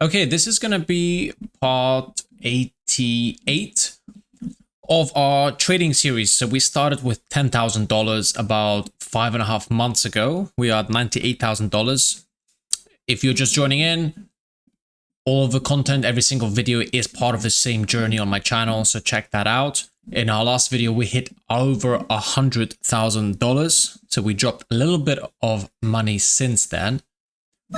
Okay, this is going to be part 88 of our trading series. So we started with $10,000 about 5.5 months ago. We are at $98,000. If you're just joining in, all of the content, every single video is part of the same journey on my channel. So check that out. In our last video, we hit over $100,000. So we dropped a little bit of money since then,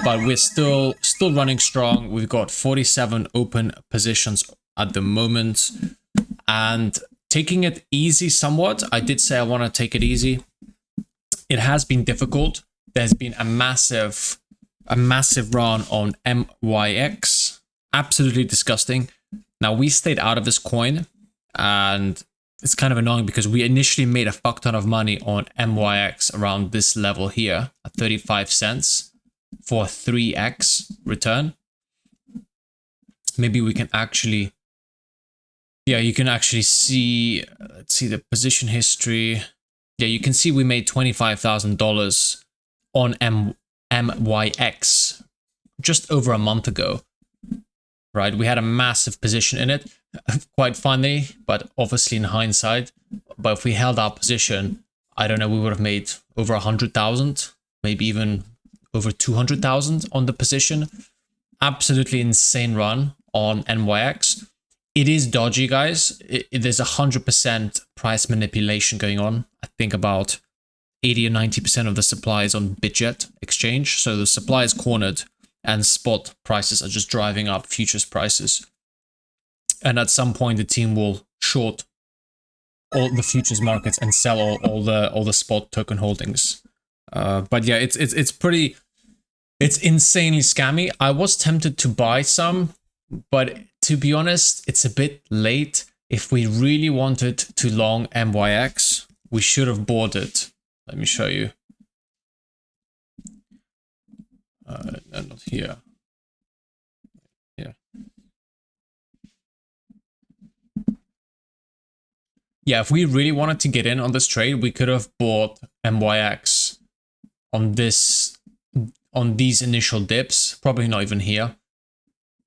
but we're still running strong. We've got 47 open positions at the moment and taking it easy somewhat. I did say I want to take it easy. It has been difficult. There's been a massive run on MEXC. Absolutely disgusting. Now we stayed out of this coin, and it's kind of annoying because we initially made a fuck ton of money on MEXC around this level here at 35 cents for a 3x return. Maybe we can actually, yeah, you can actually see, let's see the position history. Yeah, you can see we made $25,000 on MEXC just over a month ago, right? We had a massive position in it, quite funny, but obviously in hindsight. But if we held our position, I don't know, we would have made over 100,000, maybe even over 200,000 on the position. Absolutely insane run on MEXC. It is dodgy, guys. There's 100% price manipulation going on. I think about 80 or 90% of the supply is on Bitget exchange. So the supply is cornered and spot prices are just driving up futures prices. And at some point, the team will short all the futures markets and sell all the spot token holdings. But yeah, it's insanely scammy. I was tempted to buy some, but to be honest, it's a bit late. If we really wanted to long MEXC, we should have bought it. Let me show you. No, not here. Yeah. Yeah, if we really wanted to get in on this trade, we could have bought MEXC on these initial dips. Probably not even here.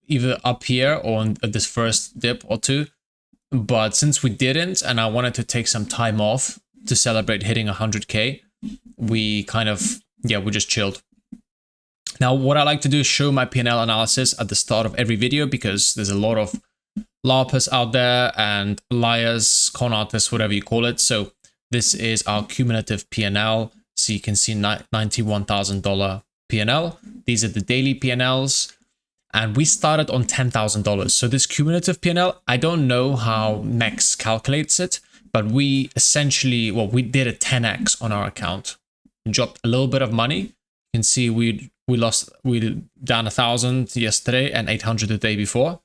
Either up here or on this first dip or two. But since we didn't, and I wanted to take some time off to celebrate hitting 100K, we kind of, yeah, we just chilled. Now, what I like to do is show my P&L analysis at the start of every video because there's a lot of LARPers out there and liars, con artists, whatever you call it. So this is our cumulative P&L. So you can see $91,000 P&L. These are the daily P&Ls. And we started on $10,000. So this cumulative P&L, I don't know how MEXC calculates it, but we essentially, well, we did a 10x on our account. We dropped a little bit of money. You can see we down 1,000 yesterday and 800 the day before.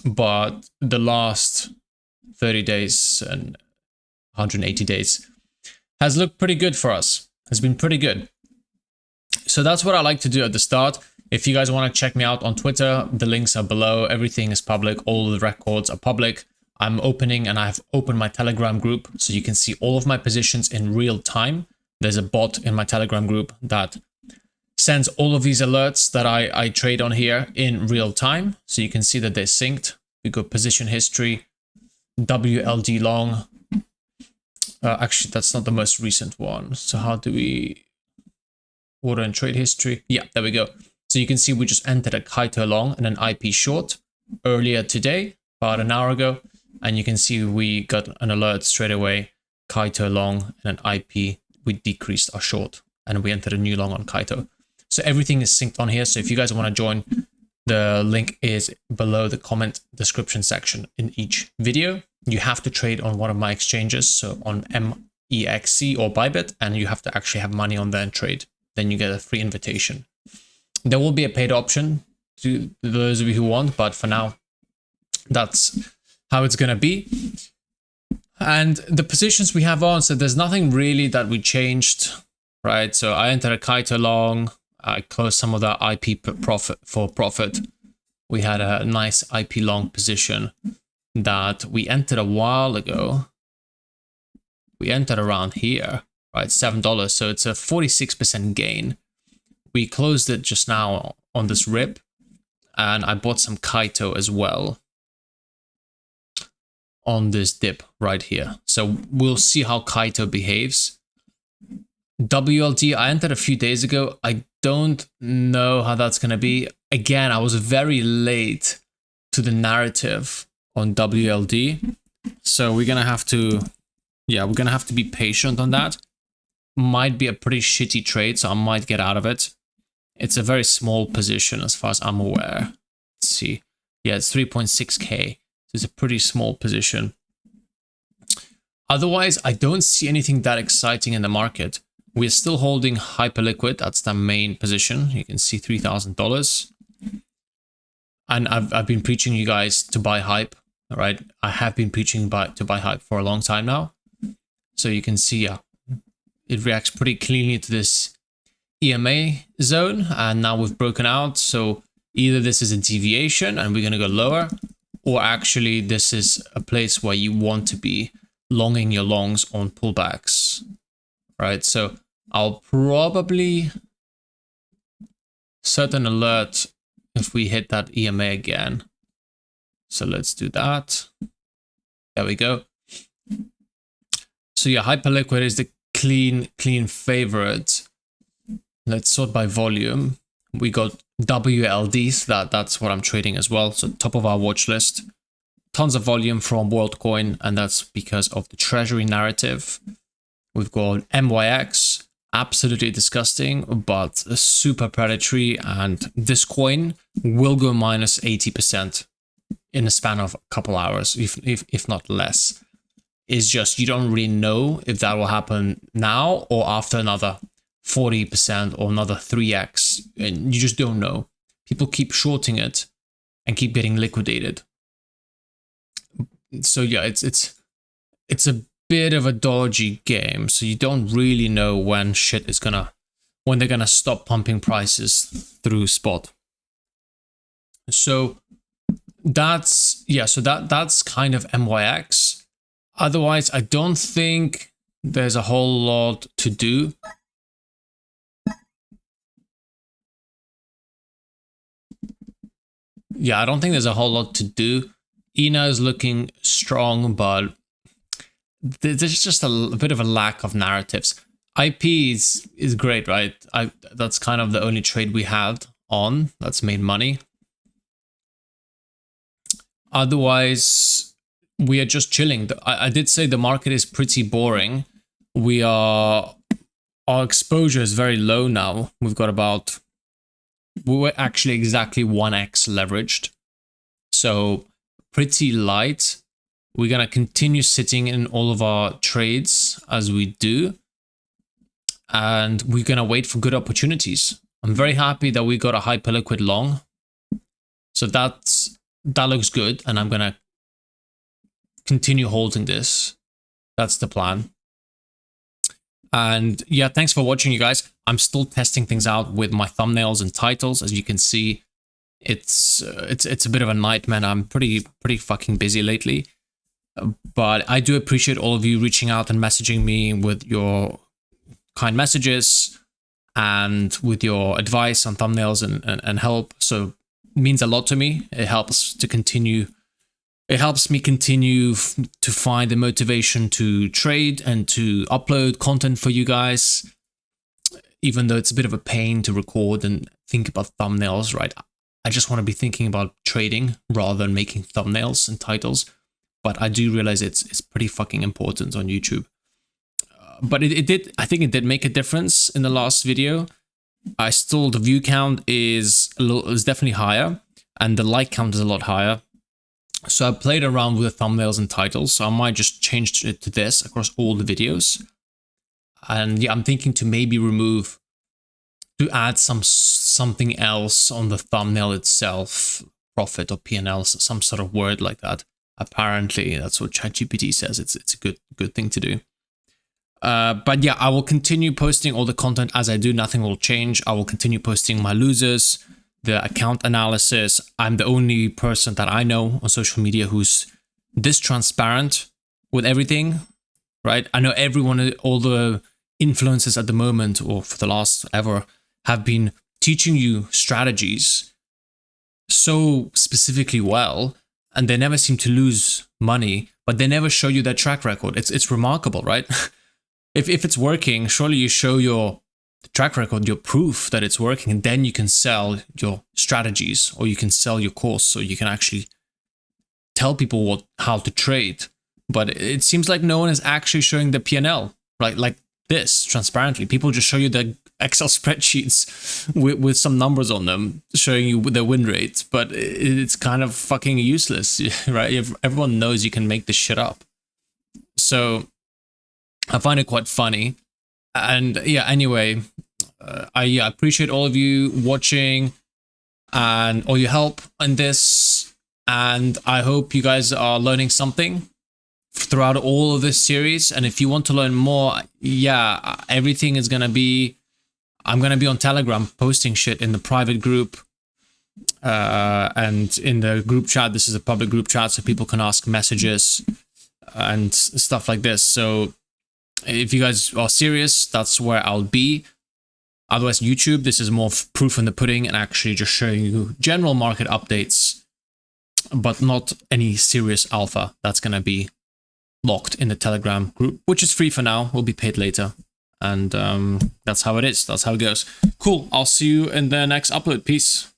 But the last 30 days and 180 days has looked pretty good for us. Has been pretty good. So that's what I like to do at the start. If you guys want to check me out on Twitter, the links are below. Everything is public. All the records are public. I'm opening and I've opened my Telegram group so you can see all of my positions in real time. There's a bot in my Telegram group that sends all of these alerts that I trade on here in real time. So you can see that they're synced. We go position history, WLD long. Actually, that's not the most recent one. So how do we order and trade history? Yeah, there we go. So you can see we just entered a Kaito long and an IP short earlier today, about an hour ago. And you can see we got an alert straight away, Kaito long and an IP. We decreased our short and we entered a new long on Kaito. So everything is synced on here. So if you guys want to join, the link is below the comment description section in each video. You have to trade on one of my exchanges, so on MEXC or Bybit, and you have to actually have money on there and trade. Then you get a free invitation. There will be a paid option to those of you who want, but for now, that's how it's going to be. And the positions we have on, so there's nothing really that we changed, right? So I entered a Kaito long. I closed some of that IP for profit. We had a nice IP long position that we entered a while ago. We entered around here, right? $7. So it's a 46% gain. We closed it just now on this rip, and I bought some Kaito as well on this dip right here. So we'll see how Kaito behaves. WLD, I entered a few days ago. I don't know how that's going to be. Again, I was very late to the narrative on WLD. So we're going to have to, yeah, we're going to have to be patient on that. Might be a pretty shitty trade, so I might get out of it. It's a very small position as far as I'm aware. Let's see. Yeah, it's 3.6k. So it's a pretty small position. Otherwise, I don't see anything that exciting in the market. We're still holding Hyperliquid. That's the main position. You can see $3,000. And I've been preaching you guys to buy Hype, right? I have been preaching to buy Hype for a long time now. So you can see, yeah, it reacts pretty cleanly to this EMA zone. And now we've broken out. So either this is a deviation and we're going to go lower, or actually this is a place where you want to be longing your longs on pullbacks. Right, so I'll probably set an alert if we hit that EMA again. So let's do that. There we go. So yeah, Hyperliquid is the clean favorite. Let's sort by volume. We got WLDs, that's what I'm trading as well. So top of our watch list. Tons of volume from WorldCoin, and that's because of the treasury narrative. We've got MEXC, absolutely disgusting, but super predatory, and this coin will go minus 80% in a span of a couple hours, if not less. It's just, you don't really know if that will happen now or after another 40% or another 3x, and you just don't know. People keep shorting it and keep getting liquidated. So yeah, it's a bit of a dodgy game, so you don't really know when they're gonna stop pumping prices through spot. So that's that's kind of MEXC. Otherwise, I don't think there's a whole lot to do. Yeah, I don't think there's a whole lot to do. ENA is looking strong, but there's just a bit of a lack of narratives. IP is great, right? That's kind of the only trade we had on that's made money. Otherwise, we are just chilling. I did say the market is pretty boring. Our exposure is very low now. We're actually exactly 1x leveraged. So pretty light. We're going to continue sitting in all of our trades as we do. And we're going to wait for good opportunities. I'm very happy that we got a Hyperliquid long. So that looks good. And I'm going to continue holding this. That's the plan. And yeah, thanks for watching, you guys. I'm still testing things out with my thumbnails and titles. As you can see, it's a bit of a nightmare. I'm pretty fucking busy lately. But I do appreciate all of you reaching out and messaging me with your kind messages and with your advice on thumbnails and help. So it means a lot to me. It helps to continue. It helps me continue to find the motivation to trade and to upload content for you guys. Even though it's a bit of a pain to record and think about thumbnails, right? I just want to be thinking about trading rather than making thumbnails and titles. But I do realize it's pretty fucking important on YouTube. But I think it did make a difference in the last video. The view count is definitely higher, and the like count is a lot higher. So I played around with the thumbnails and titles. So I might just change it to this across all the videos. And yeah, I'm thinking to maybe add something else on the thumbnail itself, profit or P&L, some sort of word like that. Apparently, that's what ChatGPT says. It's a good thing to do. But yeah, I will continue posting all the content as I do. Nothing will change. I will continue posting my losers, the account analysis. I'm the only person that I know on social media who's this transparent with everything, right? I know everyone, all the influencers at the moment or for the last ever have been teaching you strategies so specifically well, and they never seem to lose money, but they never show you their track record. It's remarkable, right? If it's working, surely you show your track record, your proof that it's working, and then you can sell your strategies, or you can sell your course, so you can actually tell people how to trade. But it seems like no one is actually showing the P&L, right? Like this, transparently. People just show you the Excel spreadsheets with some numbers on them, showing you their win rates, but it's kind of fucking useless, right? If everyone knows you can make this shit up. So I find it quite funny. And yeah, anyway, I appreciate all of you watching and all your help in this. And I hope you guys are learning something throughout all of this series. And if you want to learn more, yeah, everything is going to be, I'm going to be on Telegram posting shit in the private group and in the group chat. This is a public group chat, so people can ask messages and stuff like this. So if you guys are serious, that's where I'll be. Otherwise, YouTube, this is more proof in the pudding and actually just showing you general market updates, but not any serious alpha. That's going to be locked in the Telegram group, which is free for now. Will be paid later. And that's how it is. That's how it goes. Cool. I'll see you in the next upload. Peace.